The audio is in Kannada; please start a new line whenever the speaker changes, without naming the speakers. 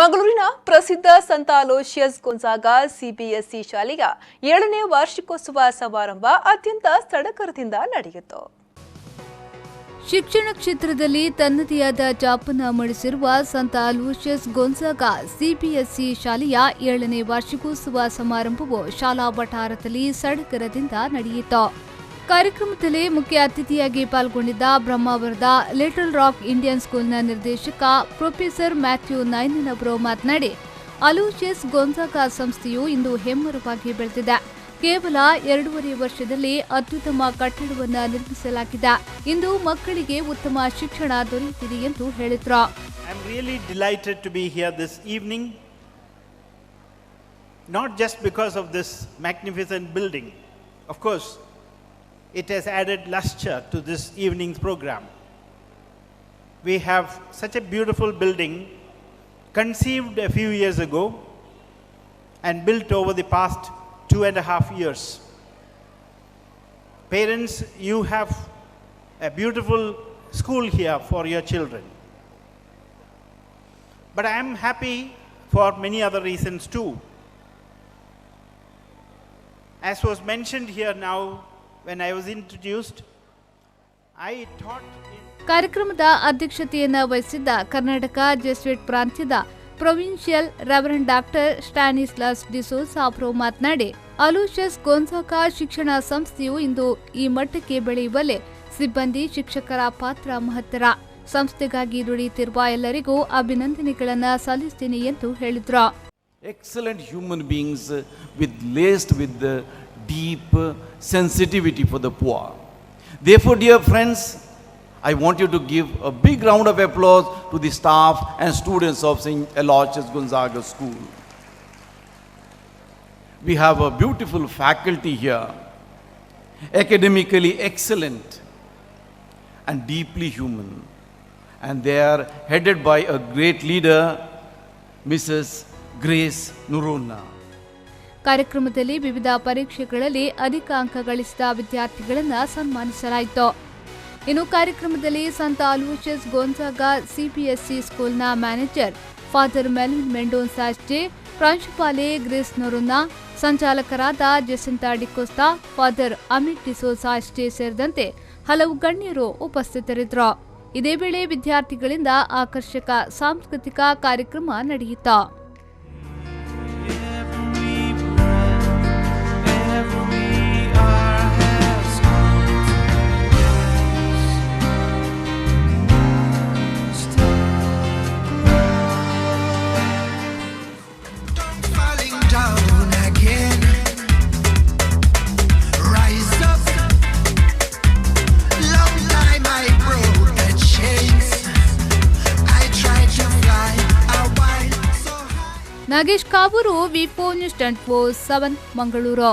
ಮಂಗಳೂರಿನ ಪ್ರಸಿದ್ಧ ಸಂತ ಅಲೋಷಿಯಸ್ ಗೊಂಜಾಗ ಸಿಬಿಎಸ್ಇ ಶಾಲೆಯ 7ನೇ ವಾರ್ಷಿಕೋತ್ಸವ ಸಮಾರಂಭ ಅತ್ಯಂತ ಸಡಗರದಿಂದ ನಡೆಯಿತು.
ಶಿಕ್ಷಣ ಕ್ಷೇತ್ರದಲ್ಲಿ ತನ್ನದೇ ಆದ ಛಾಪನ್ನ ಮೂಡಿಸಿರುವ ಸಂತ ಅಲೋಷಿಯಸ್ ಗೊಂಜಾಗ ಸಿಬಿಎಸ್ಇ ಶಾಲೆಯ 7ನೇ ವಾರ್ಷಿಕೋತ್ಸವ ಸಮಾರಂಭವು ಶಾಲಾ ವಠಾರದಲ್ಲಿ ಸಡಗರದಿಂದ ನಡೆಯಿತು. ಕಾರ್ಯಕ್ರಮದಲ್ಲಿ ಮುಖ್ಯ ಅತಿಥಿಯಾಗಿ ಪಾಲ್ಗೊಂಡಿದ್ದ ಬ್ರಹ್ಮಾವರದ ಲಿಟಲ್ ರಾಕ್ ಇಂಡಿಯನ್ ಸ್ಕೂಲ್ನ ನಿರ್ದೇಶಕ ಪ್ರೊಫೆಸರ್ ಮ್ಯಾಥ್ಯೂ ನೈನನ್ ಅವರು ಮಾತನಾಡಿ, ಅಲೋಷಿಯಸ್ ಗೊಂಜಾಗ ಸಂಸ್ಥೆಯು ಇಂದು ಹೆಮ್ಮರವಾಗಿ ಬೆಳೆದಿದೆ. ಕೇವಲ 2.5 ವರ್ಷದಲ್ಲಿ ಅತ್ಯುತ್ತಮ ಕಟ್ಟಡವನ್ನು ನಿರ್ಮಿಸಲಾಗಿದೆ. ಇಂದು ಮಕ್ಕಳಿಗೆ ಉತ್ತಮ ಶಿಕ್ಷಣ ದೊರೆಯುತ್ತಿದೆ ಎಂದು ಹೇಳಿದರು.
I am really delighted to be here this evening, not just because of this magnificent building. Of course, it has added luster to this evening's program. We have such a beautiful building conceived a few years ago and built over the past 2.5 years. Parents, you have a beautiful school here for your children. But I am happy for many other reasons too. As was mentioned here now, when I was introduced, I taught in
ಕಾರ್ಯಕ್ರಮದ ಅಧ್ಯಕ್ಷತೆಯನ್ನು ವಹಿಸಿದ್ದ ಕರ್ನಾಟಕ ಜೆಸ್ವಿಟ್ ಪ್ರಾಂತ್ಯದ provincial reverend doctor Stanislas D'Souza ಅವರು ಮಾತನಾಡಿ, ಅಲೋಷಿಯಸ್ ಗೊಂಜಾಗ ಶಿಕ್ಷಣ ಸಂಸ್ಥೆಯು ಇಂದು ಈ ಮಟ್ಟಕ್ಕೆ ಬೆಳೆಯುವಲ್ಲಿ ಸಿಬ್ಬಂದಿ ಶಿಕ್ಷಕರ ಪಾತ್ರ ಮಹತ್ತರ. ಸಂಸ್ಥೆಗಾಗಿ ದುಡಿಯುತ್ತಿರುವ ಎಲ್ಲರಿಗೂ ಅಭಿನಂದನೆಗಳನ್ನು ಸಲ್ಲಿಸುತ್ತೇನೆ ಎಂದು ಹೇಳಿದರು.
Excellent human beings laced with the deep sensitivity for the poor. Therefore, dear friends, I want you to give a big round of applause to the staff and students of St. Aloysius Gonzaga School. We have a beautiful faculty here, academically excellent and deeply human, and they are headed by a great leader, Mrs. Grace Nurona.
ಕಾರ್ಯಕ್ರಮದಲ್ಲಿ ವಿವಿಧ ಪರೀಕ್ಷೆಗಳಲ್ಲಿ ಅಧಿಕ ಅಂಕ ಗಳಿಸಿದ ವಿದ್ಯಾರ್ಥಿಗಳನ್ನು ಸನ್ಮಾನಿಸಲಾಯಿತು. ಇನ್ನು ಕಾರ್ಯಕ್ರಮದಲ್ಲಿ ಸಂತ ಅಲೋಷಿಯಸ್ ಗೊಂಜಾಗ ಸಿಬಿಎಸ್ಇ ಸ್ಕೂಲ್ನ ಮ್ಯಾನೇಜರ್ ಫಾದರ್ ಮೆಲಿನ್ ಮೆಂಡೋನ್ಸಾ ಅಷ್ಟೇ, ಪ್ರಾಂಶುಪಾಲೆ ಗ್ರೇಸ್ ನೊರೊನಾ, ಸಂಚಾಲಕರಾದ ಜೆಸಿಂತಾ ಡಿಕೋಸ್ತಾ, ಫಾದರ್ ಅಮಿತ್ ಡಿಸೋಸಾ ಅಷ್ಟೇ ಸೇರಿದಂತೆ ಹಲವು ಗಣ್ಯರು ಉಪಸ್ಥಿತರಿದ್ದರು. ಇದೇ ವೇಳೆ ವಿದ್ಯಾರ್ಥಿಗಳಿಂದ ಆಕರ್ಷಕ ಸಾಂಸ್ಕೃತಿಕ ಕಾರ್ಯಕ್ರಮ ನಡೆಯಿತು. ನಾಗೇಶ್ ಕಾವೂರು, ವಿ4 ನ್ಯೂಸ್ 24/7 ಮಂಗಳೂರು.